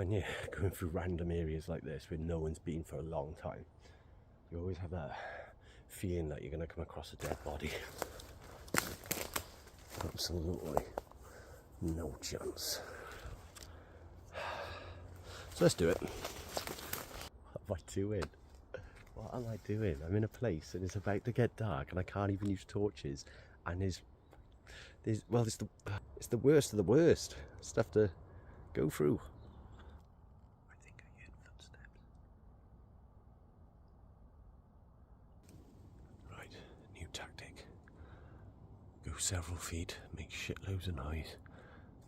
when you're going through random areas like this where no one's been for a long time, you always have that feeling that you're going to come across a dead body. Absolutely no chance. So let's do it. What am I doing? What am I doing? I'm in a place and it's about to get dark and I can't even use torches, and it's the worst of the worst stuff to go through. I think I heard footsteps. Right, new tactic. Go several feet, make shitloads of noise,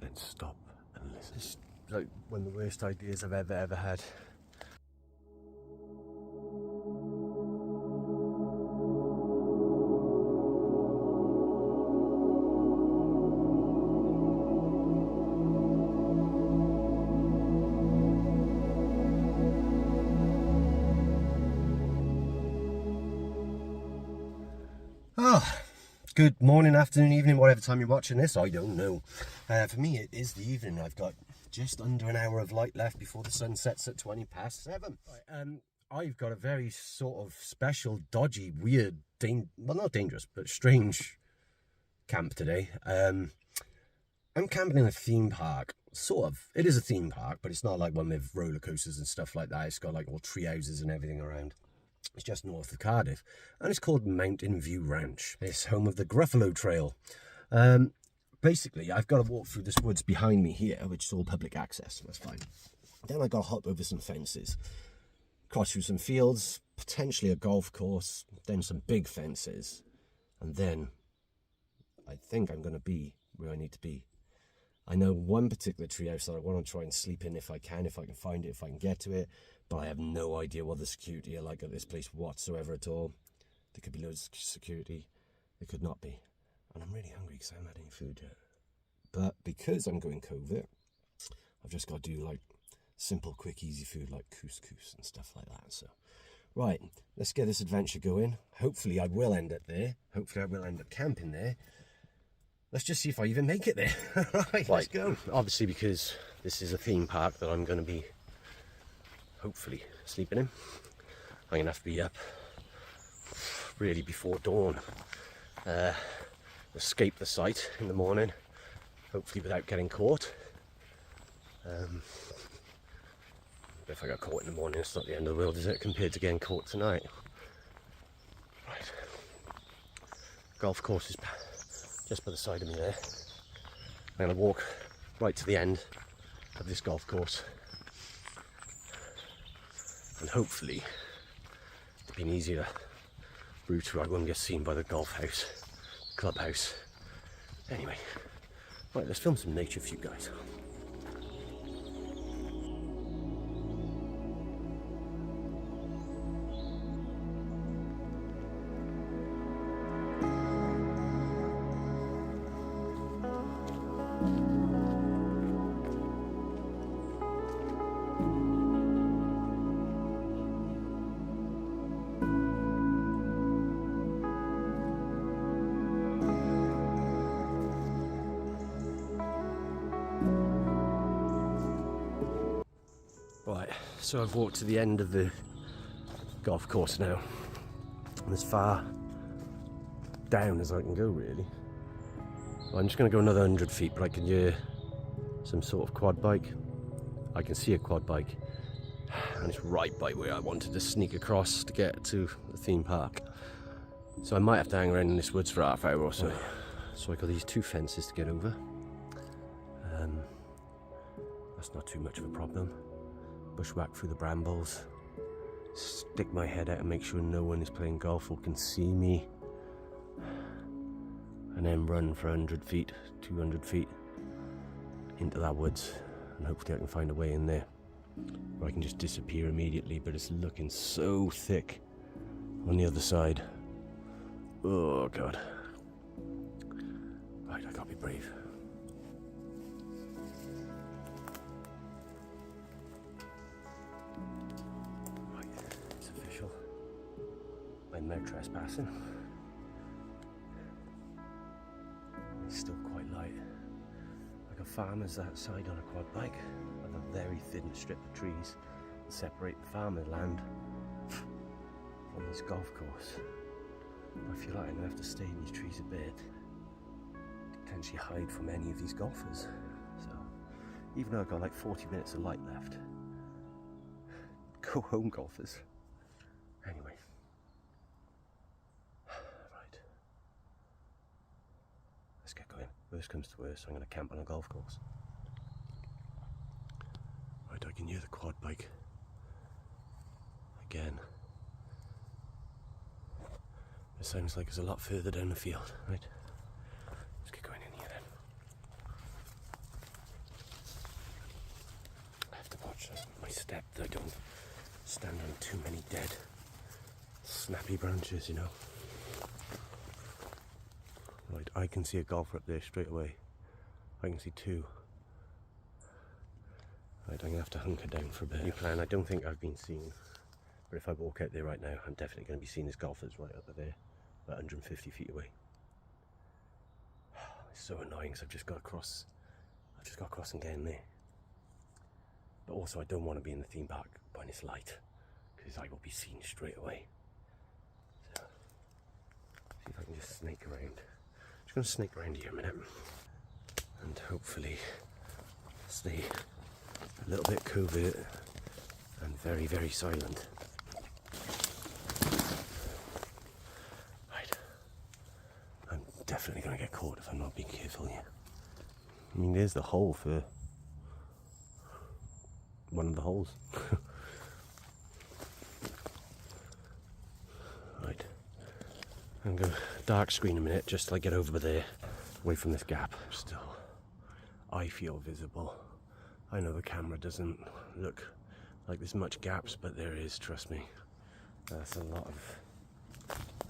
then stop and listen. It's like one of the worst ideas I've ever had. Oh, good morning, afternoon, evening, whatever time you're watching this, I don't know. For me, it is the evening. I've got just under an hour of light left before the sun sets at 7:20. Right, I've got a very sort of special, dodgy, weird, well, not dangerous, but strange camp today. I'm camping in a theme park. Sort of. It is a theme park, but it's not like one with roller coasters and stuff like that. It's got like all tree houses and everything around. It's just north of Cardiff, and it's called Mountain View Ranch. It's home of the Gruffalo Trail. Basically, I've got to walk through this woods behind me here, which is all public access. That's fine. Then I've got to hop over some fences, cross through some fields, potentially a golf course, then some big fences, and then I think I'm going to be where I need to be. I know one particular treehouse that I want to try and sleep in if I can find it, if I can get to it, but I have no idea what the security are like at this place whatsoever at all. There could be loads of security, there could not be. And I'm really hungry because I haven't had any food yet. But because I'm going covert, I've just got to do like simple, quick, easy food like couscous and stuff like that. So, right, let's get this adventure going. Hopefully I will end up there. Hopefully I will end up camping there. Let's just see if I even make it there. Right, let's go. Obviously, because this is a theme park that I'm going to be hopefully sleeping in, I'm going to have to be up really before dawn. Escape the site in the morning, hopefully without getting caught. If I got caught in the morning, it's not the end of the world, is it, compared to getting caught tonight? Right. Golf course is just by the side of me there. I'm going to walk right to the end of this golf course, and hopefully it'll be an easier route where I won't get seen by the golf house, clubhouse. Anyway, right, let's film some nature for you guys. Right, so I've walked to the end of the golf course now. I'm as far down as I can go, really. I'm just going to go another 100 feet, but I can hear some sort of quad bike. I can see a quad bike, and it's right by where I wanted to sneak across to get to the theme park. So I might have to hang around in this woods for half hour or so. So I got these two fences to get over. That's not too much of a problem. Bushwhack through the brambles, stick my head out and make sure no one is playing golf or can see me, and then run for 100 feet, 200 feet into that woods, and hopefully I can find a way in there where I can just disappear immediately, but it's looking so thick on the other side. Oh god. Right, I gotta be brave. I'm no trespassing. It's still quite light. I got farmers outside on a quad bike. I got very thin strip of trees that separate the farming land from this golf course. I feel like I'm going to have to stay in these trees a bit to potentially hide from any of these golfers. So, even though I've got like 40 minutes of light left, go home, golfers. Anyway. Right. Let's get going. Worst comes to worst, I'm going to camp on a golf course. Right, I can hear the quad bike again. It sounds like it's a lot further down the field. Right, let's get going in here then. I have to watch my step that I don't stand on too many dead, snappy branches, you know. Right, I can see a golfer up there straight away. I can see two. Right, I'm going to have to hunker down for a bit. New plan, I don't think I've been seen. But if I walk out there right now, I'm definitely going to be seen as golfers right up there, about 150 feet away. It's so annoying because I've just got across and get in there. But also I don't want to be in the theme park when it's light, because I will be seen straight away. So, see if I can just snake around. Just going to snake around here a minute. And hopefully stay a little bit covert and very, very silent. Right. I'm definitely going to get caught if I'm not being careful here. I mean, there's the hole for one of the holes. Right. I'm going to dark screen a minute just to get over there, away from this gap. Still, I feel visible. I know the camera doesn't look like there's much gaps, but there is, trust me. That's a lot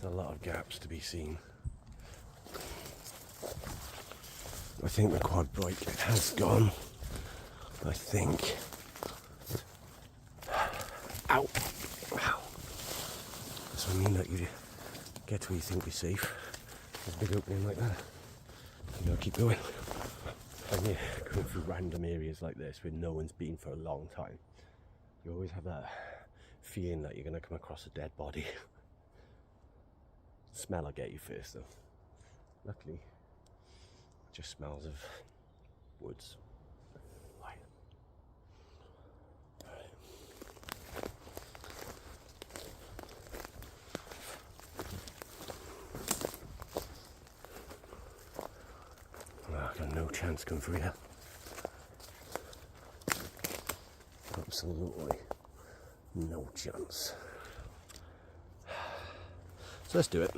of gaps to be seen. I think the quad bike has gone. I think. Ow! Ow! That's what I mean, that you get to where you think you're safe. There's a big opening like that. You gotta keep going. And yeah, going through random areas like this where no one's been for a long time, you always have that feeling that you're going to come across a dead body. Smell will get you first though. Luckily, it just smells of woods. Right. I've got no chance coming through here. Absolutely no chance. So let's do it.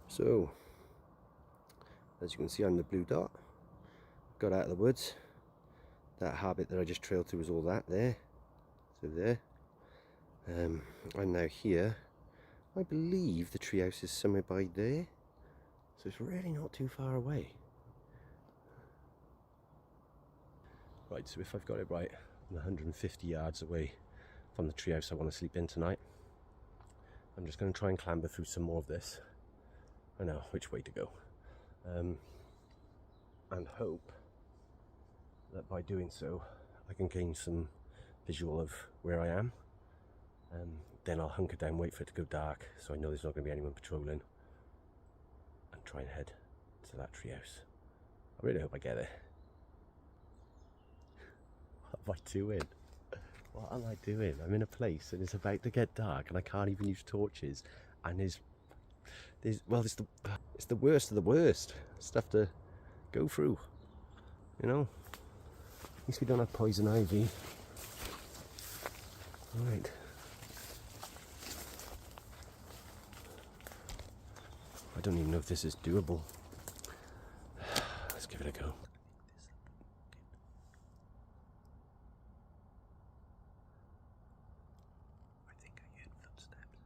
So, as you can see, I'm the blue dot. Got out of the woods. That habit that I just trailed through was all that there. So there. I'm now here. I believe the treehouse is somewhere by there. So it's really not too far away. Right, so if I've got it right, I'm 150 yards away from the treehouse I want to sleep in tonight. I'm just going to try and clamber through some more of this. I know which way to go. And hope that by doing so I can gain some visual of where I am. Then I'll hunker down, wait for it to go dark so I know there's not going to be anyone patrolling, and try and head to that treehouse. I really hope I get it. What am I doing? What am I doing? I'm in a place and it's about to get dark and I can't even use torches, and it's the worst of the worst stuff to go through, you know. At least we don't have poison ivy. Right. I don't even know if this is doable. Let's give it a go. I think I heard footsteps.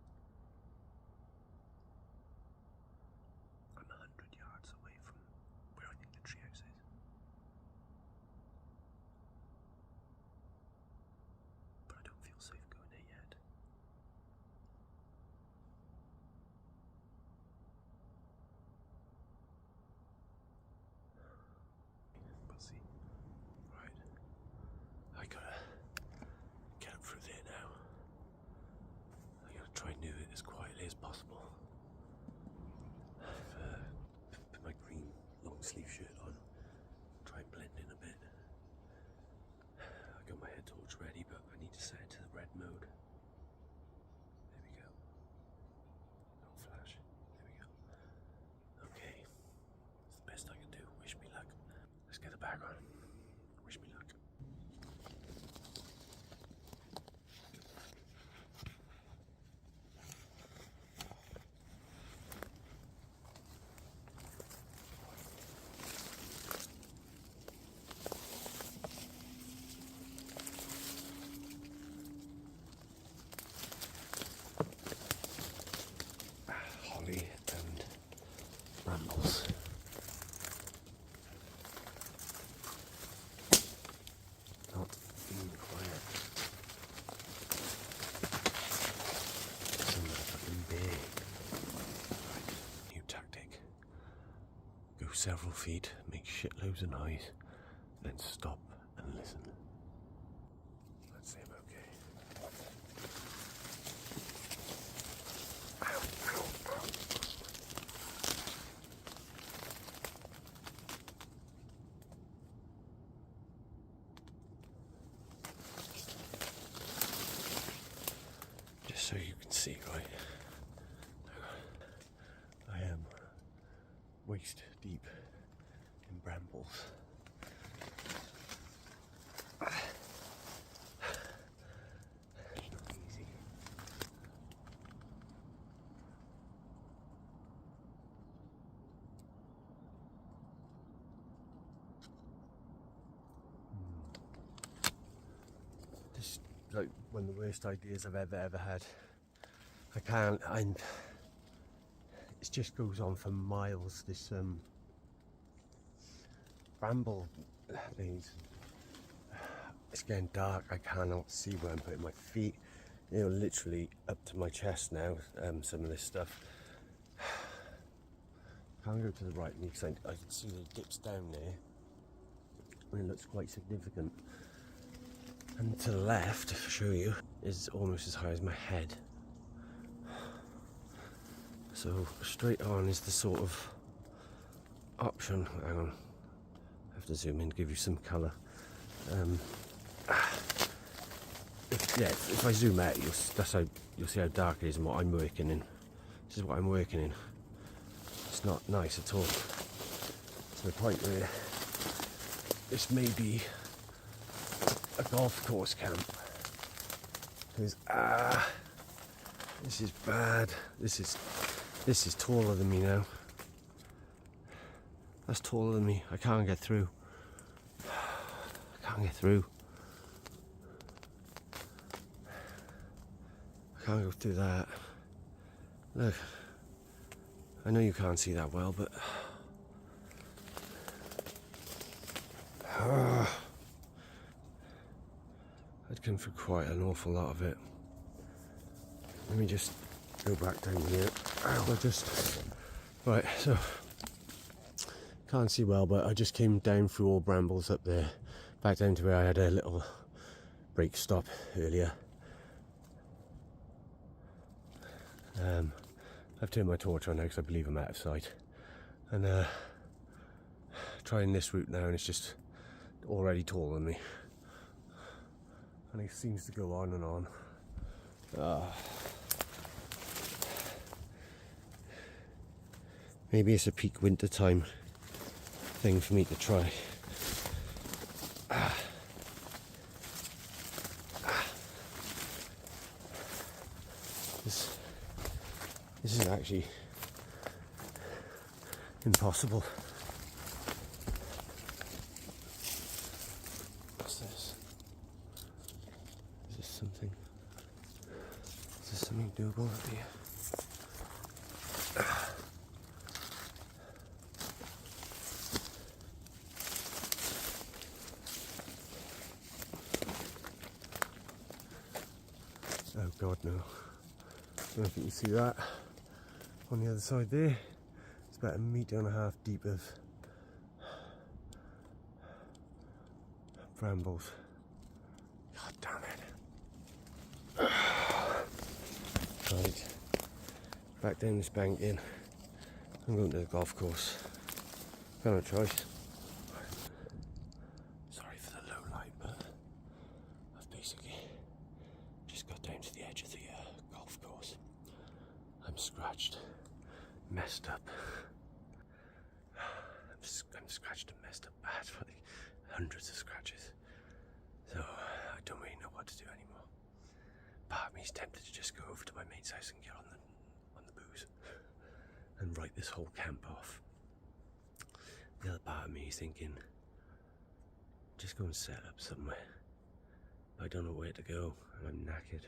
I'm 100 yards away from where I think the treehouse is. But I don't feel safe going there yet. quietly as possible. Put my green long sleeve shirt on, try and blend in a bit. I got my head torch ready, but I need to set it to the red mode. There we go. No flash. There we go. Okay, that's the best I can do. Wish me luck. Let's get the bag on. Wish me luck. Holly and brambles. Not being quiet. Some fucking big. Right, new tactic. Go several feet, make shitloads of noise, then stop and listen. Let's see if I'm okay. Ow, ow, ow. Just so you can see, right? I am waist deep in brambles. It's not easy. This is like one of the worst ideas I've ever had. It just goes on for miles, this bramble things. It's getting dark, I cannot see where I'm putting my feet. You know, literally up to my chest now, some of this stuff. Can't go to the right because I can see that it dips down there. And it looks quite significant. And to the left, if I show you, is almost as high as my head. So straight on is the sort of option. Hang on, I have to zoom in to give you some colour. If I zoom out, you'll see how dark it is and what I'm working in. This is what I'm working in. It's not nice at all. To the point where this may be a golf course camp. Because this is bad. This is taller than me now. That's taller than me. I can't get through. I can't get through. I can't go through that. Look. I know you can't see that well, but I'd come through quite an awful lot of it. Let me just go back down here. Right, so can't see well, but I just came down through all brambles up there, back down to where I had a little brake stop earlier. I've turned my torch on now because I believe I'm out of sight, and trying this route now, and it's just already taller than me, and it seems to go on and on. Maybe it's a peak winter time thing for me to try. This is actually impossible. What's this? Is this something? Is this something doable up here? Oh God, no. I don't know if you can see that. On the other side there, it's about 1.5 meters deep of brambles. God damn it. Right, back down this bank in. I'm going to the golf course. Got no choice. Sorry for the low light, but I've basically just got down to the edge of the golf course. I'm scratched, messed up. I'm scratched and messed up bad, like hundreds of scratches. So I don't really know what to do anymore. Part of me is tempted to just go over to my mate's house and get on the booze and write this whole camp off. The other part of me is thinking, just go and set up somewhere. I don't know where to go, and I'm knackered.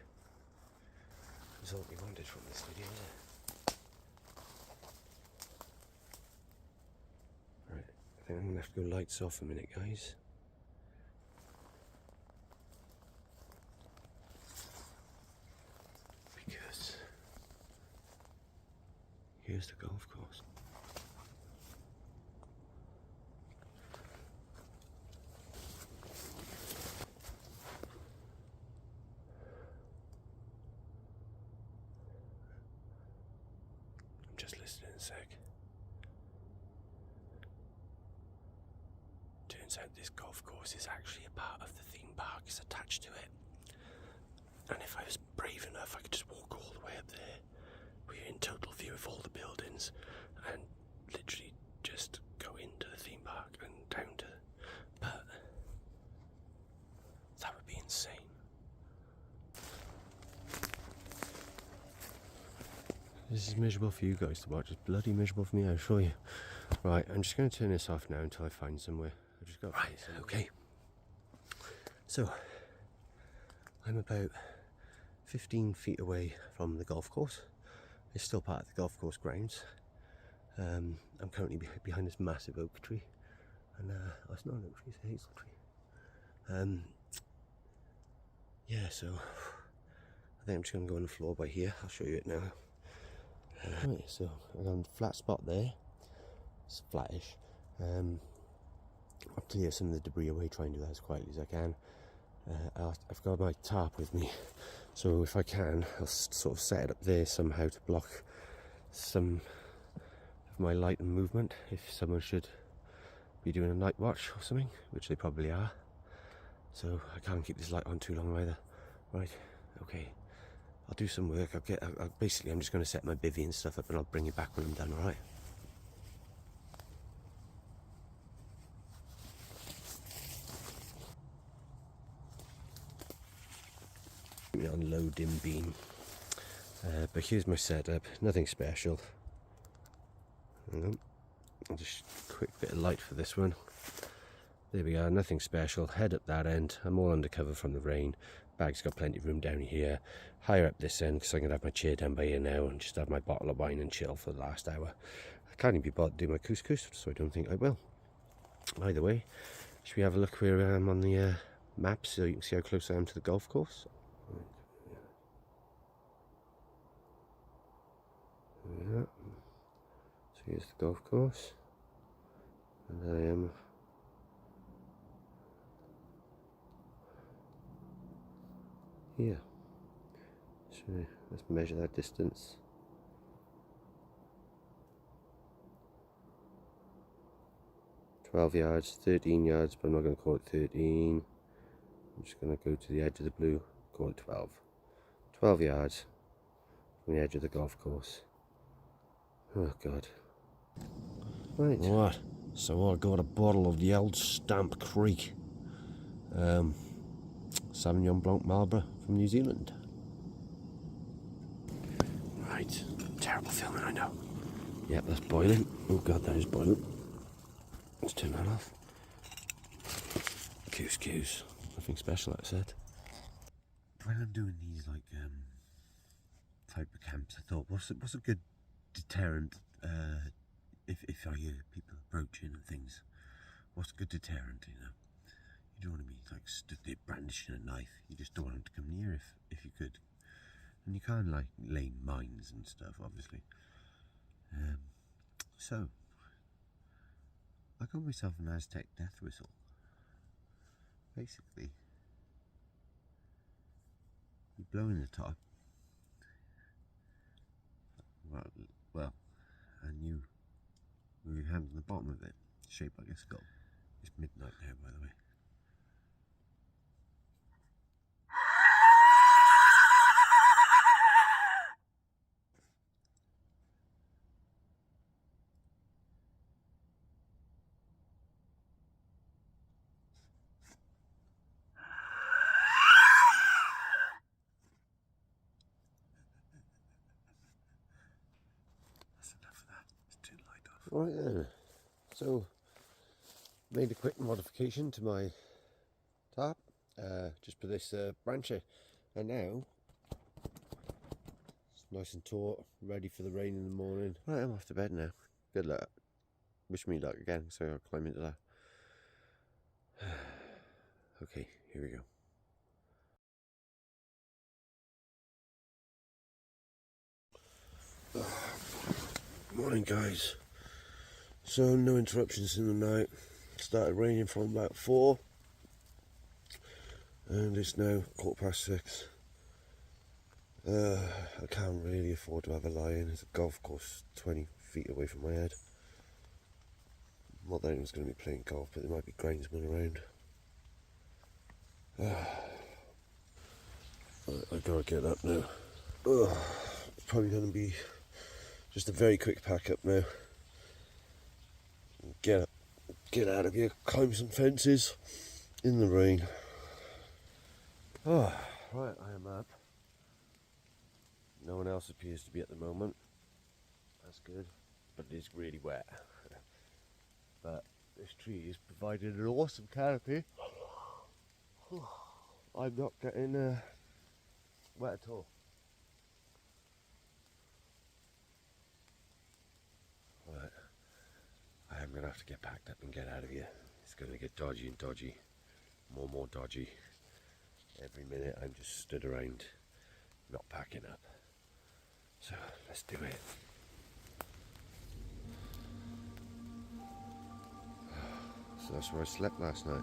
That's all we wanted from this video, is it? Right, I think I'm gonna have to go lights off a minute, guys. Because here's the golf course. I'm just listening a sec. Turns out this golf course is actually a part of the theme park. It's attached to it. And if I was brave enough, I could just walk all the way up there. We're in total view of all the buildings and literally just go into the theme park and down to... But that would be insane. This is miserable for you guys to watch. It's bloody miserable for me, I assure you. Right, I'm just going to turn this off now until I find somewhere. I've just got to find somewhere. Okay. So, I'm about 15 feet away from the golf course. It's still part of the golf course grounds. I'm currently behind this massive oak tree. And, oh, it's not an oak tree, it's a hazel tree. Yeah, so I think I'm just going to go on the floor by here. I'll show you it now. Right, so I'm on a flat spot there. It's flattish. I'll clear some of the debris away, try and do that as quietly as I can. I've got my tarp with me, so if I can, I'll sort of set it up there somehow to block some of my light and movement if someone should be doing a night watch or something, which they probably are. So I can't keep this light on too long either. Right, okay. I'll do some work. Basically, I'm just going to set my bivvy and stuff up, and I'll bring it back when I'm done. All right. On low dim beam, but here's my setup. Nothing special. I'll just quick bit of light for this one. There we are. Nothing special. Head up that end. I'm all under cover from the rain. Bag's got plenty of room down here. Higher up this end because I'm gonna have my chair down by here now and just have my bottle of wine and chill for the last hour. I can't even be bothered to do my couscous, so I don't think I will. Either way, should we have a look where I am on the map so you can see how close I am to the golf course? Yeah. So here's the golf course, and I am here. So let's measure that distance. 12 yards, 13 yards, but I'm not going to call it 13. I'm just going to go to the edge of the blue, call it 12. 12 yards from the edge of the golf course. Oh God. Right. What? So I got a bottle of the old Stamp Creek Sauvignon Blanc Marlborough from New Zealand. Right. Terrible filming, I know. Yep, that's boiling. Oh God, that is boiling. Let's turn that off. Couscous. Nothing special, like I said. When I'm doing these like type of camps, I thought, what's a good deterrent if I hear people approaching and things? What's a good deterrent, you know? You don't want to be like stood there brandishing a knife. You just don't want them to come near if you could. And you can't like lay mines and stuff, obviously. So I got myself an Aztec death whistle. Basically, you blow in the top, well, and you move your hand on the bottom of it, shaped like a skull. It's midnight now, by the way. Right then, so made a quick modification to my tarp, just put this branch and now it's nice and taut, ready for the rain in the morning. Right, I'm off to bed now. Good luck. Wish me luck again, so I'll climb into that. Okay, here we go. Morning guys. So no interruptions in the night. Started raining from about 4 and it's now 6:15. I can't really afford to have a lie-in. There's a golf course 20 feet away from my head. Not that anyone's going to be playing golf, but there might be groundsmen around. I gotta get up now. It's probably going to be just a very quick pack up now. Get out of here, climb some fences in the rain. Oh, right, I am up. No one else appears to be at the moment. That's good, but it is really wet. But this tree has provided an awesome canopy. I'm not getting wet at all. Right, I am going to have to get packed up and get out of here. It's going to get dodgy and dodgy, more dodgy. Every minute I'm just stood around not packing up. So let's do it. So that's where I slept last night.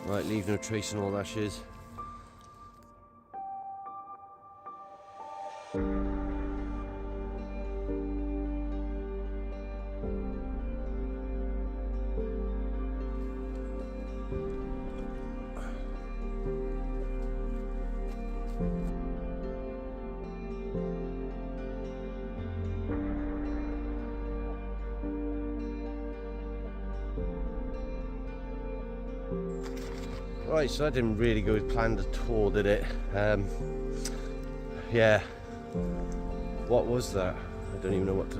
Right, leave no trace in all ashes. Right, so that didn't really go as planned at all, did it? Yeah. What was that? I don't even know what to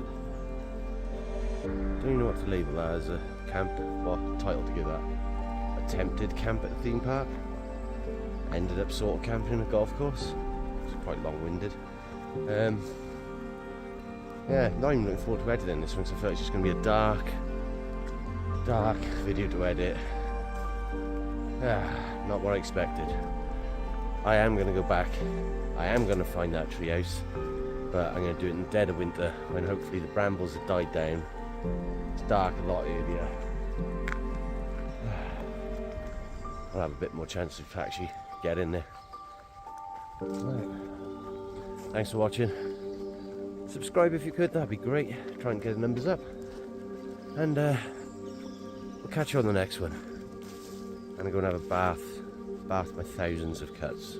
label that as. A camp. What title to give that? Attempted camp at a theme park. Ended up sort of camping at a golf course. It's quite long-winded. Yeah, not even looking forward to editing this one because I thought it was just going to be a dark video to edit. Not what I expected. I am going to go back. I am going to find that treehouse, but I'm going to do it in the dead of winter when hopefully the brambles have died down. It's dark a lot earlier. I'll have a bit more chance to actually get in there. Right. Thanks for watching. Subscribe if you could, that'd be great. Try and get the numbers up. And we'll catch you on the next one. I'm going to go and have a bath my thousands of cuts.